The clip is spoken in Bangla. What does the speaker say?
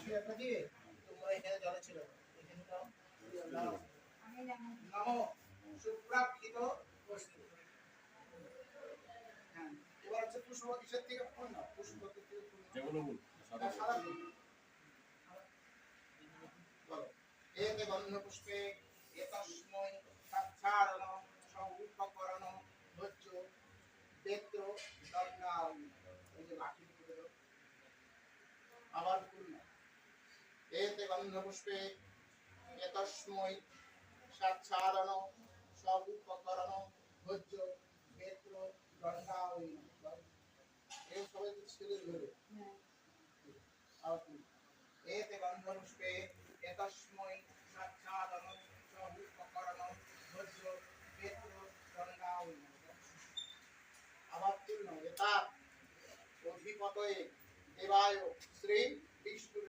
আশীর্বাদটা দিয়ে তোমরা এখানে জলে ছিল এখানে দাও নমো সুপ্রাপ্তিত বস্তু। হ্যাঁ, এবার হচ্ছে পুষ্প কিসের থেকে পূর্ণ, পুষ্প থেকে পূর্ণ যেগুলো বল সাদা ফুল বলো। এতে গন্ধ পুষ্পে এতস্মৈ সাচ্ছাদন সউপকরণ ভোজ্য বেত্র দণ্ডাল। এই যে লাঠি দিয়ে দিল আবার পূর্ণ। এতে গন্ধ পুষ্পে এতস্মৈ সাচ্ছাদন সউপকরণ ভোজ্য বেত্র দণ্ডাল। এই সবাই ছেলে ধরে এতে গন্ধ পুষ্পে এতস্মৈ সাচ্ছাদন সউপকরণ ভোজ্য বেত্র দণ্ডাল। আবার পূর্ণ। এতা অধিপতয়ে দেবায় শ্রী